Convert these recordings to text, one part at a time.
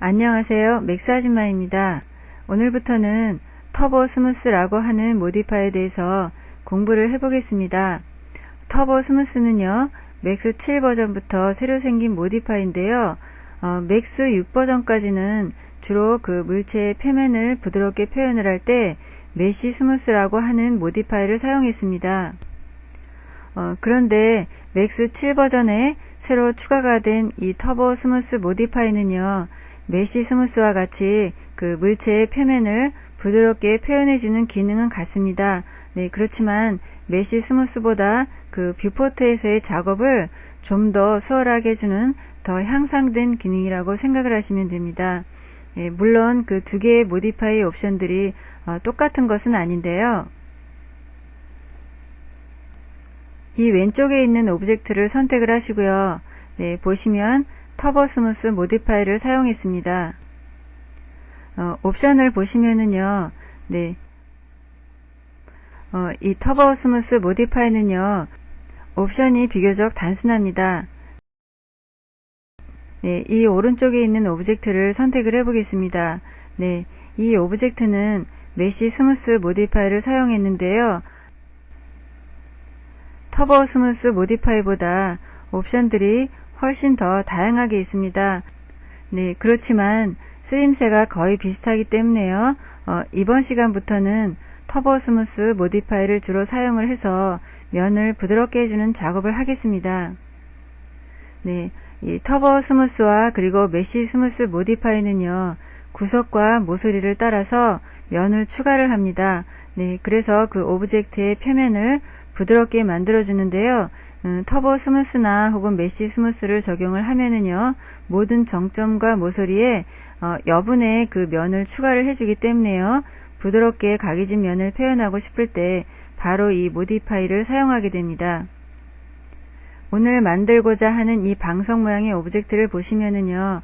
안녕하세요. 맥스 아줌마입니다. 오늘부터는 터보 스무스라고 하는 모디파이에 대해서 공부를 해보겠습니다. 터보 스무스는요, 맥스 7 버전부터 새로 생긴 모디파이인데요. 맥스 6 버전까지는 주로 그 물체의 표면을 부드럽게 표현을 할 때 메쉬 스무스라고 하는 모디파이를 사용했습니다. 그런데 맥스 7 버전에 새로 추가가 된 이 터보 스무스 모디파이는요, 메쉬 스무스와 같이 그 물체의 표면을 부드럽게 표현해주는 기능은 같습니다. 네, 그렇지만 메쉬 스무스보다 그 뷰포트에서의 작업을 좀 더 수월하게 해주는 더 향상된 기능이라고 생각을 하시면 됩니다. 예, 물론 그 두 개의 모디파이 옵션들이 똑같은 것은 아닌데요. 이 왼쪽에 있는 오브젝트를 선택을 하시고요. 네, 보시면 터보 스무스 모디파이를 사용했습니다. 옵션을 보시면은요, 네, 이 터보 스무스 모디파이는요, 옵션이 비교적 단순합니다. 네, 이 오른쪽에 있는 오브젝트를 선택을 해보겠습니다. 네, 이 오브젝트는 메쉬 스무스 모디파이를 사용했는데요. 터보 스무스 모디파이보다 옵션들이 훨씬 더 다양하게 있습니다. 네, 그렇지만 쓰임새가 거의 비슷하기 때문에요. 이번 시간부터는 터보 스무스 모디파이를 주로 사용을 해서 면을 부드럽게 해주는 작업을 하겠습니다. 네, 이 터보 스무스와 그리고 메쉬 스무스 모디파이는요, 구석과 모서리를 따라서 면을 추가를 합니다. 네, 그래서 그 오브젝트의 표면을 부드럽게 만들어주는데요. 터보 스무스나 혹은 메쉬 스무스를 적용을 하면은요, 모든 정점과 모서리에 여분의 그 면을 추가를 해주기 때문에요, 부드럽게 각이진 면을 표현하고 싶을 때 바로 이 모디파이를 사용하게 됩니다. 오늘 만들고자 하는 이 방석 모양의 오브젝트를 보시면은요,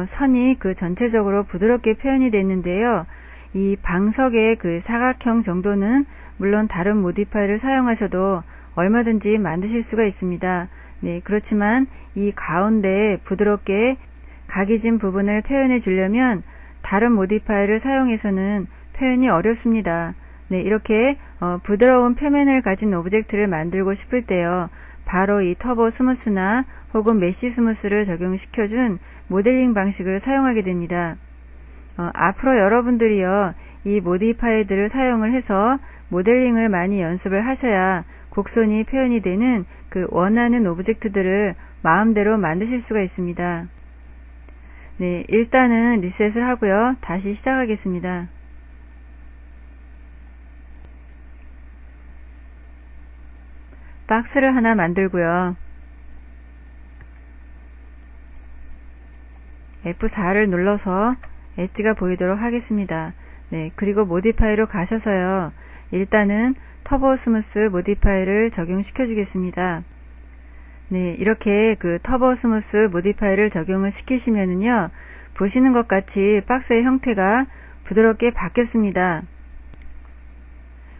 선이 그 전체적으로 부드럽게 표현이 됐는데요. 이 방석의 그 사각형 정도는 물론 다른 모디파이를 사용하셔도 얼마든지 만드실 수가 있습니다. 네, 그렇지만 이 가운데 부드럽게 각이진 부분을 표현해 주려면 다른 모디파이를 사용해서는 표현이 어렵습니다. 네, 이렇게 부드러운 표면을 가진 오브젝트를 만들고 싶을 때요, 바로 이 터보 스무스나 혹은 메쉬 스무스를 적용시켜준 모델링 방식을 사용하게 됩니다. 앞으로 여러분들이요, 이 모디파이들을 사용을 해서 모델링을 많이 연습을 하셔야 곡선이 표현이 되는 그 원하는 오브젝트들을 마음대로 만드실 수가 있습니다. 네, 일단은 리셋을 하고요, 다시 시작하겠습니다. 박스를 하나 만들고요. F4를 눌러서 엣지가 보이도록 하겠습니다. 네, 그리고 모디파이로 가셔서요, 일단은 터보 스무스 모디파이를 적용시켜 주겠습니다. 네, 이렇게 그 터보 스무스 모디파이를 적용을 시키시면은요, 보시는 것 같이 박스의 형태가 부드럽게 바뀌었습니다.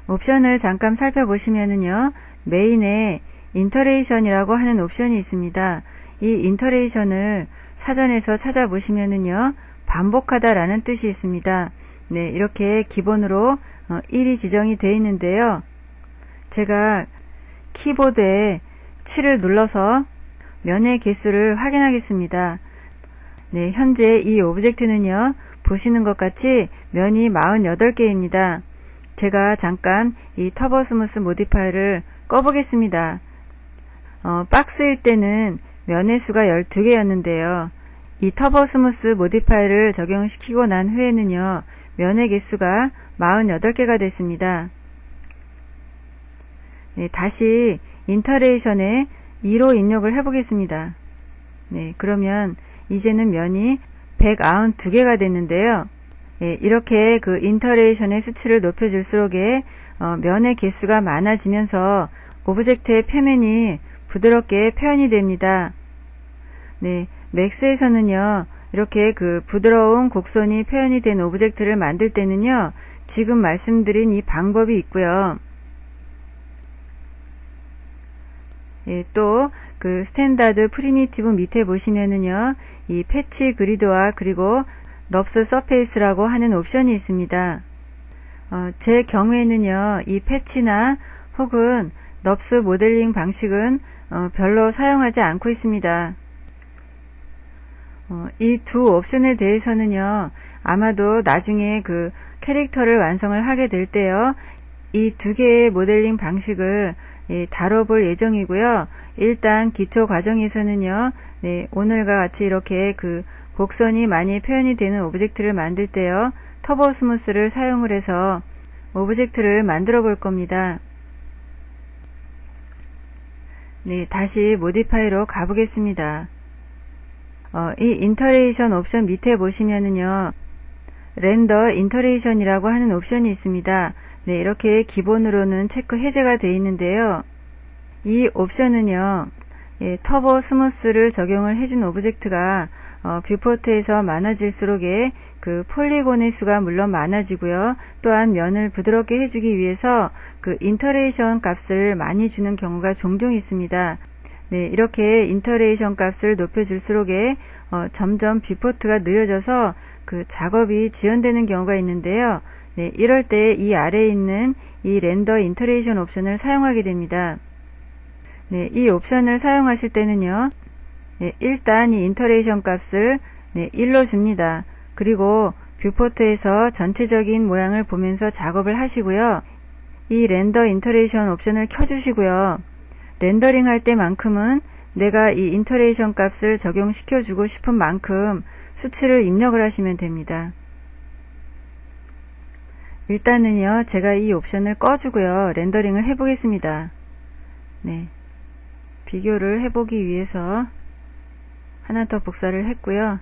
옵션을 잠깐 살펴보시면은요, 메인에 인터레이션이라고 하는 옵션이 있습니다. 이 인터레이션을 사전에서 찾아보시면은요, 반복하다 라는 뜻이 있습니다. 네, 이렇게 기본으로 1이 지정이 되어 있는데요. 제가 키보드에 7을 눌러서 면의 개수를 확인하겠습니다. 네, 현재 이 오브젝트는요, 보시는 것 같이 면이 48개입니다. 제가 잠깐 이 터보 스무스 모디파이를 꺼보겠습니다. 박스일 때는 면의 수가 12개였는데요. 이 터보 스무스 모디파이를 적용시키고 난 후에는요, 면의 개수가 48개가 됐습니다. 네, 다시 인터레이션에 2로 입력을 해보겠습니다. 네, 그러면 이제는 면이 192개가 됐는데요. 네, 이렇게 그 인터레이션의 수치를 높여줄수록에 면의 개수가 많아지면서 오브젝트의 표면이 부드럽게 표현이 됩니다. 네, 맥스에서는요, 이렇게 그 부드러운 곡선이 표현이 된 오브젝트를 만들 때는요, 지금 말씀드린 이 방법이 있고요. 예, 또 그 스탠다드 프리미티브 밑에 보시면은요, 이 패치 그리드와 그리고 넙스 서페이스라고 하는 옵션이 있습니다. 제 경우에는요, 이 패치나 혹은 넙스 모델링 방식은 별로 사용하지 않고 있습니다. 이 두 옵션에 대해서는요, 아마도 나중에 그 캐릭터를 완성을 하게 될 때요, 이 두 개의 모델링 방식을 다뤄볼 예정이고요. 일단 기초 과정에서는요, 네, 오늘과 같이 이렇게 그 곡선이 많이 표현이 되는 오브젝트를 만들 때요, 터보 스무스를 사용을 해서 오브젝트를 만들어 볼 겁니다. 네, 다시 모디파이로 가보겠습니다. 이 인터레이션 옵션 밑에 보시면은요, 렌더 인터레이션이라고 하는 옵션이 있습니다. 네, 이렇게 기본으로는 체크 해제가 되어 있는데요. 이 옵션은요, 터보 스무스를 적용을 해준 오브젝트가 뷰포트에서 많아질수록에 그 폴리곤의 수가 물론 많아지고요. 또한 면을 부드럽게 해주기 위해서 그 인터레이션 값을 많이 주는 경우가 종종 있습니다. 네, 이렇게 인터레이션 값을 높여줄수록에 점점 뷰포트가 느려져서 그 작업이 지연되는 경우가 있는데요. 네, 이럴 때 이 아래에 있는 이 렌더 인터레이션 옵션을 사용하게 됩니다. 네, 이 옵션을 사용하실 때는요, 네, 일단 이 인터레이션 값을 1로 줍니다. 그리고 뷰포트에서 전체적인 모양을 보면서 작업을 하시고요. 이 렌더 인터레이션 옵션을 켜주시고요. 렌더링 할 때만큼은 내가 이 인터레이션 값을 적용시켜 주고 싶은 만큼 수치를 입력을 하시면 됩니다. 일단은요, 제가 이 옵션을 꺼주고요, 렌더링을 해보겠습니다. 네, 비교를 해보기 위해서 하나 더 복사를 했고요.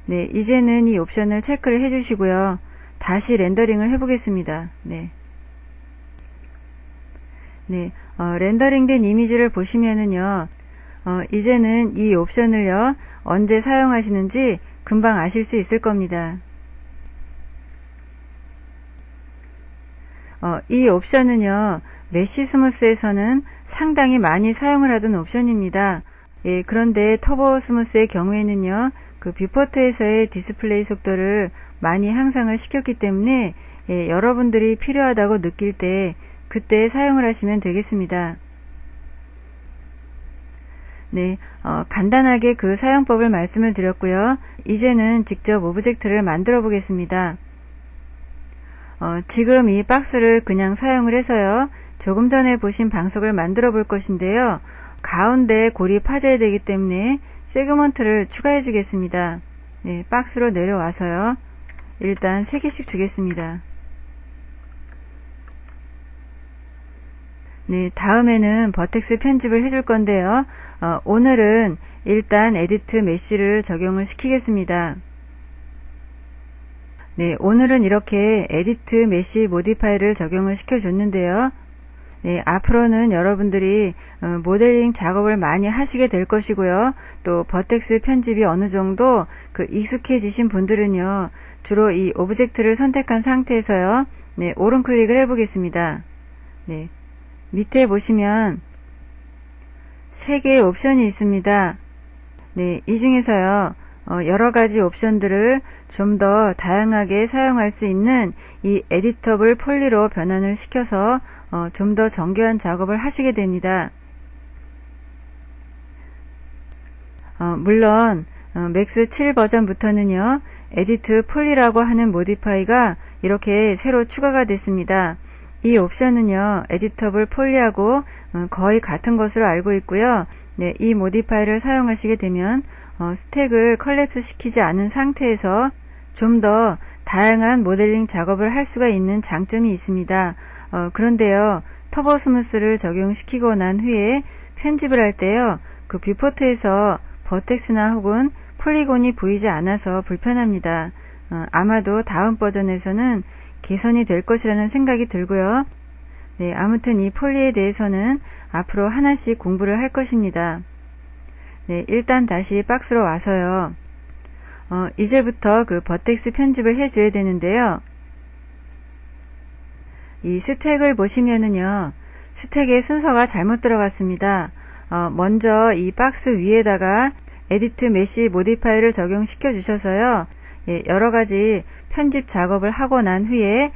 네, 이제는 이 옵션을 체크를 해주시고요. 다시 렌더링을 해보겠습니다. 네, 렌더링된 이미지를 보시면은요, 이제는 이 옵션을요, 언제 사용하시는지 금방 아실 수 있을 겁니다. 이 옵션은요, 메쉬 스무스에서는 상당히 많이 사용을 하던 옵션입니다. 예, 그런데 터보 스무스의 경우에는요, 그 뷰포트에서의 디스플레이 속도를 많이 향상을 시켰기 때문에 여러분들이 필요하다고 느낄 때 그때 사용을 하시면 되겠습니다. 네, 간단하게 그 사용법을 말씀을 드렸고요. 이제는 직접 오브젝트를 만들어 보겠습니다. 지금 이 박스를 그냥 사용을 해서요, 조금 전에 보신 방석을 만들어 볼 것인데요. 가운데 골이 파져야 되기 때문에 세그먼트를 추가해 주겠습니다. 네, 박스로 내려와서요. 일단 3개씩 주겠습니다. 네, 다음에는 버텍스 편집을 해줄 건데요. 오늘은 일단 에디트 메쉬를 적용을 시키겠습니다. 네, 오늘은 이렇게 에디트 메쉬 모디파이를 적용을 시켜줬는데요. 네, 앞으로는 여러분들이 모델링 작업을 많이 하시게 될 것이고요. 또 버텍스 편집이 어느 정도 그 익숙해지신 분들은요, 주로 이 오브젝트를 선택한 상태에서요, 네, 오른 클릭을 해보겠습니다. 네, 밑에 보시면 3개의 옵션이 있습니다. 네, 이 중에서요, 여러 가지 옵션들을 좀 더 다양하게 사용할 수 있는 이 에디터블 폴리로 변환을 시켜서 좀 더 정교한 작업을 하시게 됩니다. 물론 맥스 7 버전부터는요, 에디트 폴리라고 하는 모디파이가 이렇게 새로 추가가 됐습니다. 이 옵션은요, 에디터블 폴리하고 거의 같은 것으로 알고 있고요. 네, 이 모디파이를 사용하시게 되면 스택을 컬랩스 시키지 않은 상태에서 좀 더 다양한 모델링 작업을 할 수가 있는 장점이 있습니다. 그런데요, 터보 스무스를 적용시키고 난 후에 편집을 할 때요, 그 뷰포트에서 버텍스나 혹은 폴리곤이 보이지 않아서 불편합니다. 아마도 다음 버전에서는 개선이 될 것이라는 생각이 들고요. 네, 아무튼 이 폴리에 대해서는 앞으로 하나씩 공부를 할 것입니다. 네, 일단 다시 박스로 와서요. 이제부터 그 버텍스 편집을 해줘야 되는데요. 이 스택을 보시면은요, 스택의 순서가 잘못 들어갔습니다. 먼저 이 박스 위에다가 에디트 메시 모디파이를 적용시켜 주셔서요. 예, 여러가지 편집 작업을 하고 난 후에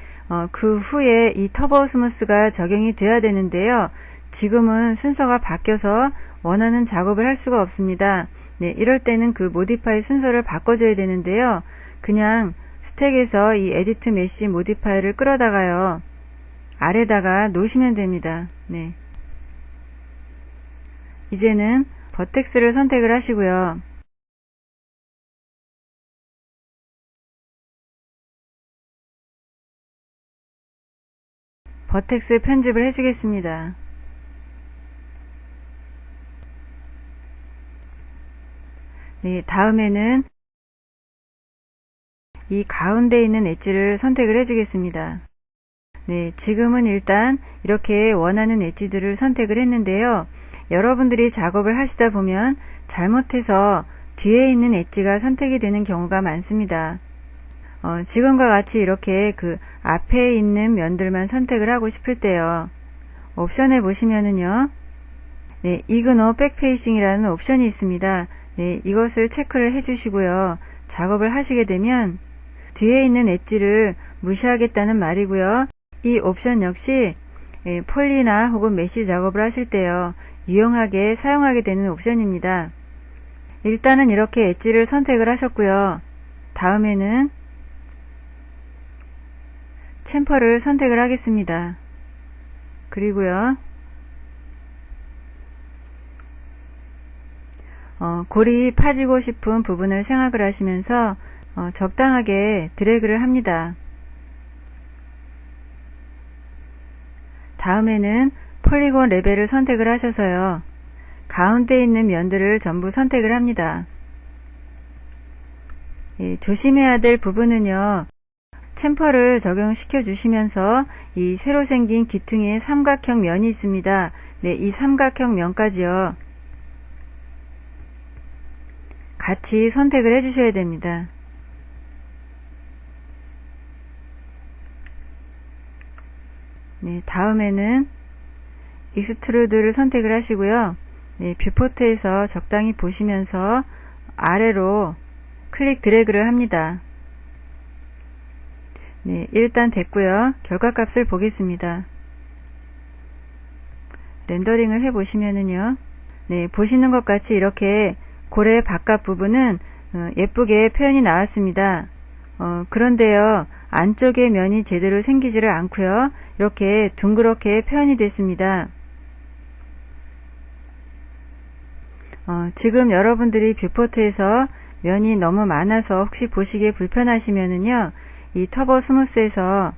그 후에 이 터보 스무스가 적용이 돼야 되는데요. 지금은 순서가 바뀌어서 원하는 작업을 할 수가 없습니다. 네, 이럴 때는 그 모디파이 순서를 바꿔줘야 되는데요. 그냥 스택에서 이 에디트 메시 모디파이를 끌어다가요. 아래다가 놓으시면 됩니다. 네. 이제는 버텍스를 선택을 하시고요. 버텍스 편집을 해주겠습니다. 네, 다음에는 이 가운데 있는 엣지를 선택을 해주겠습니다. 네, 지금은 일단 이렇게 원하는 엣지들을 선택을 했는데요. 여러분들이 작업을 하시다 보면 잘못해서 뒤에 있는 엣지가 선택이 되는 경우가 많습니다. 지금과 같이 이렇게 그 앞에 있는 면들만 선택을 하고 싶을 때요. 옵션에 보시면은요. 네, 이그노 백페이싱이라는 옵션이 있습니다. 네, 이것을 체크를 해주시고요. 작업을 하시게 되면 뒤에 있는 엣지를 무시하겠다는 말이고요. 이 옵션 역시 폴리나 혹은 메시 작업을 하실 때요. 유용하게 사용하게 되는 옵션입니다. 일단은 이렇게 엣지를 선택을 하셨고요. 다음에는 챔퍼를 선택을 하겠습니다. 그리고요. 골이 파지고 싶은 부분을 생각을 하시면서 적당하게 드래그를 합니다. 다음에는 폴리곤 레벨을 선택을 하셔서요. 가운데 있는 면들을 전부 선택을 합니다. 조심해야 될 부분은요. 챔퍼를 적용시켜 주시면서 이 새로 생긴 기퉁의 삼각형 면이 있습니다. 네, 이 삼각형 면까지요. 같이 선택을 해 주셔야 됩니다. 네, 다음에는 익스트루드를 선택을 하시고요. 네, 뷰포트에서 적당히 보시면서 아래로 클릭 드래그를 합니다. 네, 일단 됐고요. 결과값을 보겠습니다. 렌더링을 해 보시면은요. 네, 보시는 것 같이 이렇게 고래 바깥 부분은 예쁘게 표현이 나왔습니다. 그런데요. 안쪽의 면이 제대로 생기지를 않고요. 이렇게 둥그렇게 표현이 됐습니다. 지금 여러분들이 뷰포트에서 면이 너무 많아서 혹시 보시기에 불편하시면은요. 이 터보 스무스에서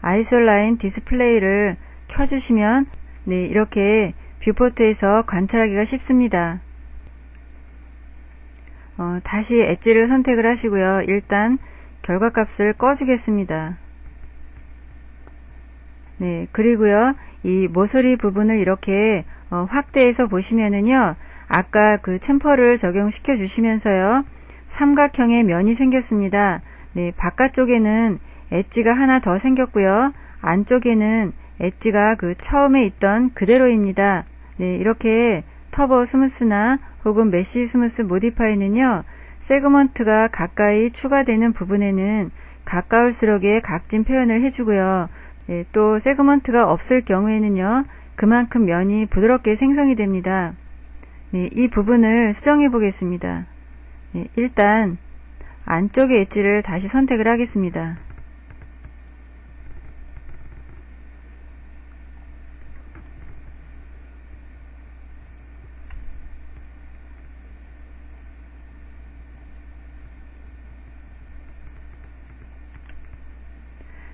아이솔라인 디스플레이를 켜주시면 네, 이렇게 뷰포트에서 관찰하기가 쉽습니다. 다시 엣지를 선택을 하시고요. 일단 결과값을 꺼주겠습니다. 네, 그리고요. 이 모서리 부분을 이렇게 확대해서 보시면은요. 아까 그 챔퍼를 적용시켜 주시면서요. 삼각형의 면이 생겼습니다. 네, 바깥쪽에는 엣지가 하나 더 생겼고요. 안쪽에는 엣지가 그 처음에 있던 그대로입니다. 네, 이렇게 터보 스무스나 혹은 메시 스무스 모디파이는요. 세그먼트가 가까이 추가되는 부분에는 가까울수록의 각진 표현을 해주고요. 네, 또 세그먼트가 없을 경우에는요. 그만큼 면이 부드럽게 생성이 됩니다. 네, 이 부분을 수정해 보겠습니다. 네, 일단 안쪽의 엣지를 다시 선택을 하겠습니다.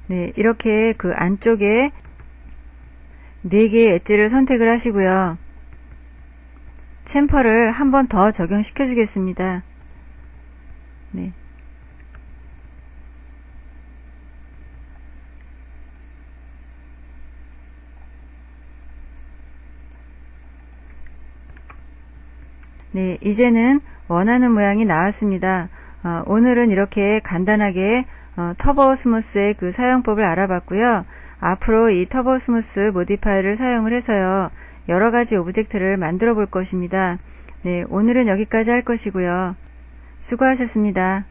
네, 이렇게 그 안쪽에 4개의 엣지를 선택을 하시고요. 챔퍼를 한 번 더 적용시켜 주겠습니다. 네. 네, 이제는 원하는 모양이 나왔습니다. 오늘은 이렇게 간단하게 터보 스무스의 그 사용법을 알아봤고요. 앞으로 이 터보 스무스 모디파이를 사용을 해서요. 여러 가지 오브젝트를 만들어 볼 것입니다. 네, 오늘은 여기까지 할 것이고요. 수고하셨습니다.